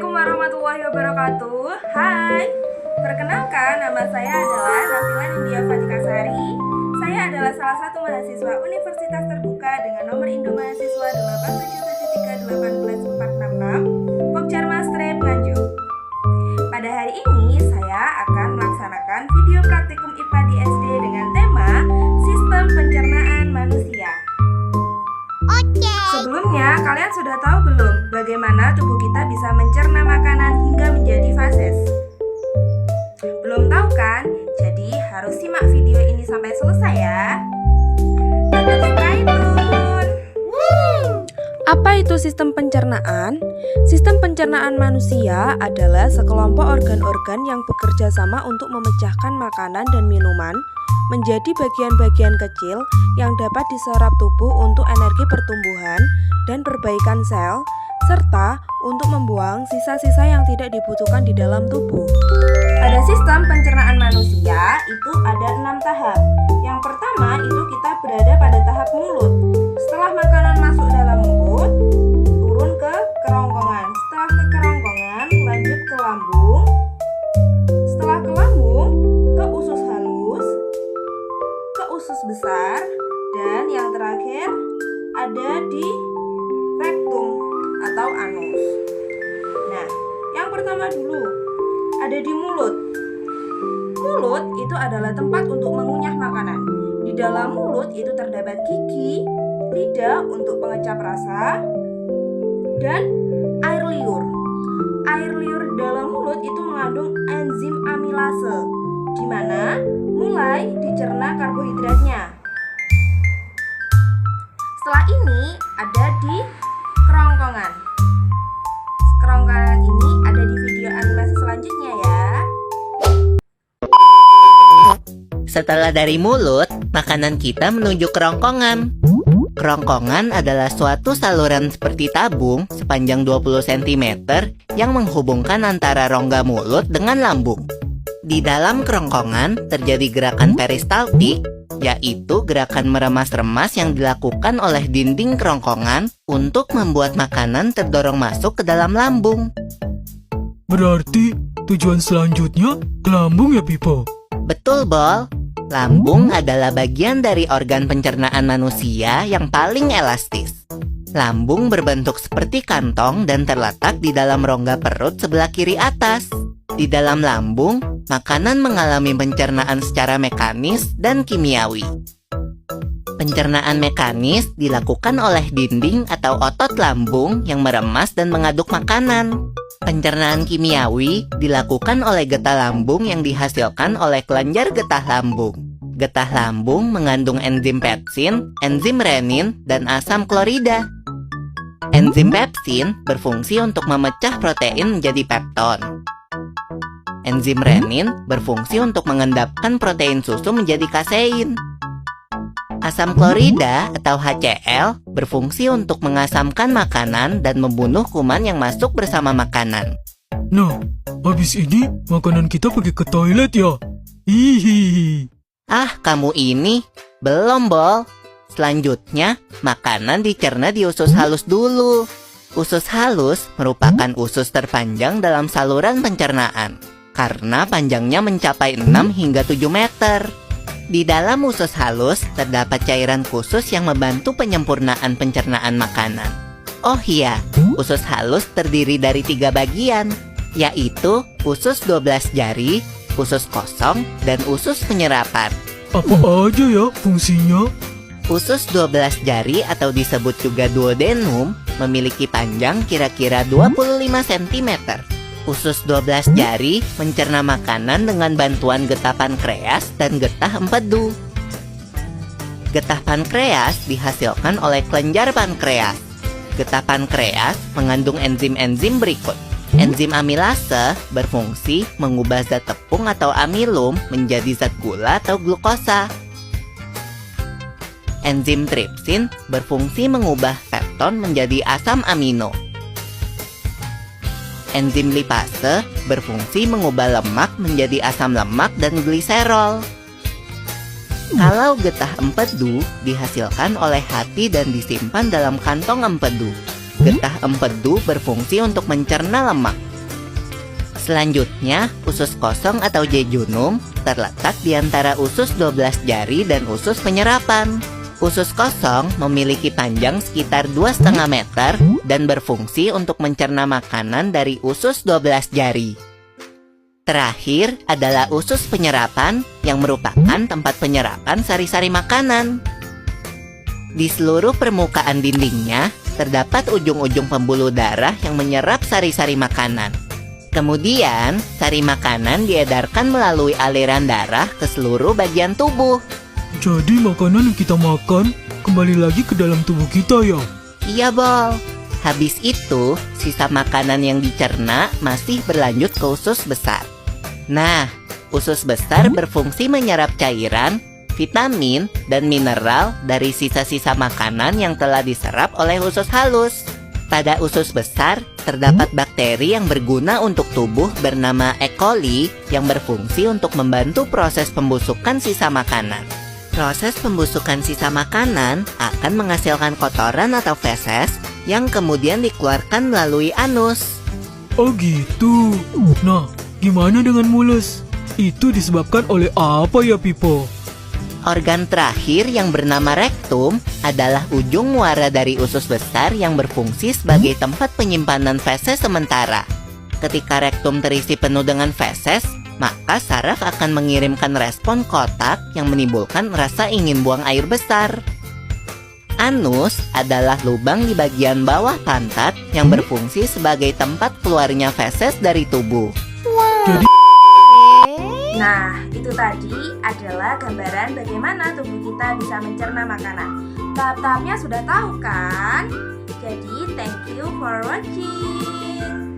Assalamualaikum warahmatullahi wabarakatuh. Hai, perkenalkan nama saya adalah Rafila Nindya Fatikasari. Saya adalah salah satu mahasiswa Universitas Terbuka dengan nomor induk mahasiswa 8773 18466 Pokjar Mastrep Nganjuk. Pada hari ini saya akan melaksanakan video praktikum IPA di SD dengan tema Sistem Pencernaan Manusia. Sebelumnya, kalian sudah tahu belum bagaimana tubuh kita bisa mencerna makanan hingga menjadi fases? Belum tahu kan? Jadi harus simak video ini sampai selesai ya. Apa itu sistem pencernaan? Sistem pencernaan manusia adalah sekelompok organ-organ yang bekerja sama untuk memecahkan makanan dan minuman menjadi bagian-bagian kecil yang dapat diserap tubuh untuk energi pertumbuhan dan perbaikan sel, serta untuk membuang sisa-sisa yang tidak dibutuhkan di dalam tubuh. Pada sistem pencernaan manusia itu ada 6 tahap. Yang pertama itu kita berada pada tahap mulut. Setelah makanan masuk dalam mulut, turun ke kerongkongan. Setelah ke kerongkongan, lanjut ke lambung. Setelah ke lambung, ke usus halus, ke usus besar, dan yang terakhir ada di rektum atau anus. Nah, yang pertama dulu ada di mulut. Mulut itu adalah tempat untuk mengunyah makanan. Di dalam mulut itu terdapat gigi, lidah untuk pengecap rasa, dan air liur. Air liur dalam mulut itu mengandung enzim amilase, di mana mulai dicerna karbohidratnya. Setelah ini ada di kerongkongan. Kerongkongan ini ada di video animasi selanjutnya ya. Setelah dari mulut, makanan kita menuju kerongkongan. Kerongkongan adalah suatu saluran seperti tabung sepanjang 20 cm yang menghubungkan antara rongga mulut dengan lambung. Di dalam kerongkongan terjadi gerakan peristaltik, yaitu gerakan meremas-remas yang dilakukan oleh dinding kerongkongan untuk membuat makanan terdorong masuk ke dalam lambung. Berarti tujuan selanjutnya ke lambung ya, Pipo? Betul, Bol. Lambung adalah bagian dari organ pencernaan manusia yang paling elastis. Lambung berbentuk seperti kantong dan terletak di dalam rongga perut sebelah kiri atas. Di dalam lambung, makanan mengalami pencernaan secara mekanis dan kimiawi. Pencernaan mekanis dilakukan oleh dinding atau otot lambung yang meremas dan mengaduk makanan. Pencernaan kimiawi dilakukan oleh getah lambung yang dihasilkan oleh kelenjar getah lambung. Getah lambung mengandung enzim pepsin, enzim renin, dan asam klorida. Enzim pepsin berfungsi untuk memecah protein menjadi pepton. Enzim renin berfungsi untuk mengendapkan protein susu menjadi kasein. Asam klorida atau HCl berfungsi untuk mengasamkan makanan dan membunuh kuman yang masuk bersama makanan. Nah, habis ini makanan kita pergi ke toilet ya? Hihihi. Ah, kamu ini belum, Bol. Selanjutnya, makanan dicerna di usus halus dulu. Usus halus merupakan usus terpanjang dalam saluran pencernaan karena panjangnya mencapai 6 hingga 7 meter. Di dalam usus halus terdapat cairan khusus yang membantu penyempurnaan pencernaan makanan. Oh iya, usus halus terdiri dari 3 bagian, yaitu usus 12 jari, usus kosong, dan usus penyerapan. Apa aja ya fungsinya? Usus 12 jari atau disebut juga duodenum memiliki panjang kira-kira 25 cm. Usus 12 jari mencerna makanan dengan bantuan getah pankreas dan getah empedu. Getah pankreas dihasilkan oleh kelenjar pankreas. Getah pankreas mengandung enzim-enzim berikut. Enzim amilase berfungsi mengubah zat tepung atau amilum menjadi zat gula atau glukosa. Enzim tripsin berfungsi mengubah pepton menjadi asam amino. Enzim lipase berfungsi mengubah lemak menjadi asam lemak dan gliserol. Kalau getah empedu dihasilkan oleh hati dan disimpan dalam kantong empedu. Getah empedu berfungsi untuk mencerna lemak. Selanjutnya, usus kosong atau jejunum terletak di antara usus 12 jari dan usus penyerapan. Usus kosong memiliki panjang sekitar 2,5 meter dan berfungsi untuk mencerna makanan dari usus 12 jari. Terakhir adalah usus penyerapan yang merupakan tempat penyerapan sari-sari makanan. Di seluruh permukaan dindingnya terdapat ujung-ujung pembuluh darah yang menyerap sari-sari makanan. Kemudian, sari makanan diedarkan melalui aliran darah ke seluruh bagian tubuh. Jadi makanan yang kita makan kembali lagi ke dalam tubuh kita ya? Iya, Bol. Habis itu, sisa makanan yang dicerna masih berlanjut ke usus besar. Nah, usus besar berfungsi menyerap cairan, vitamin, dan mineral dari sisa-sisa makanan yang telah diserap oleh usus halus. Pada usus besar, terdapat bakteri yang berguna untuk tubuh bernama E. coli yang berfungsi untuk membantu proses pembusukan sisa makanan. Proses pembusukan sisa makanan akan menghasilkan kotoran atau feses yang kemudian dikeluarkan melalui anus. Oh gitu. Nah, gimana dengan mules? Itu disebabkan oleh apa ya, Pipo? Organ terakhir yang bernama rektum adalah ujung muara dari usus besar yang berfungsi sebagai tempat penyimpanan feses sementara. Ketika rektum terisi penuh dengan feses, maka saraf akan mengirimkan respon kotak yang menimbulkan rasa ingin buang air besar. Anus adalah lubang di bagian bawah pantat yang berfungsi sebagai tempat keluarnya feses dari tubuh. Jadi Nah, itu tadi adalah gambaran bagaimana tubuh kita bisa mencerna makanan. Tahap-tahapnya sudah tahu kan? Jadi, thank you for watching.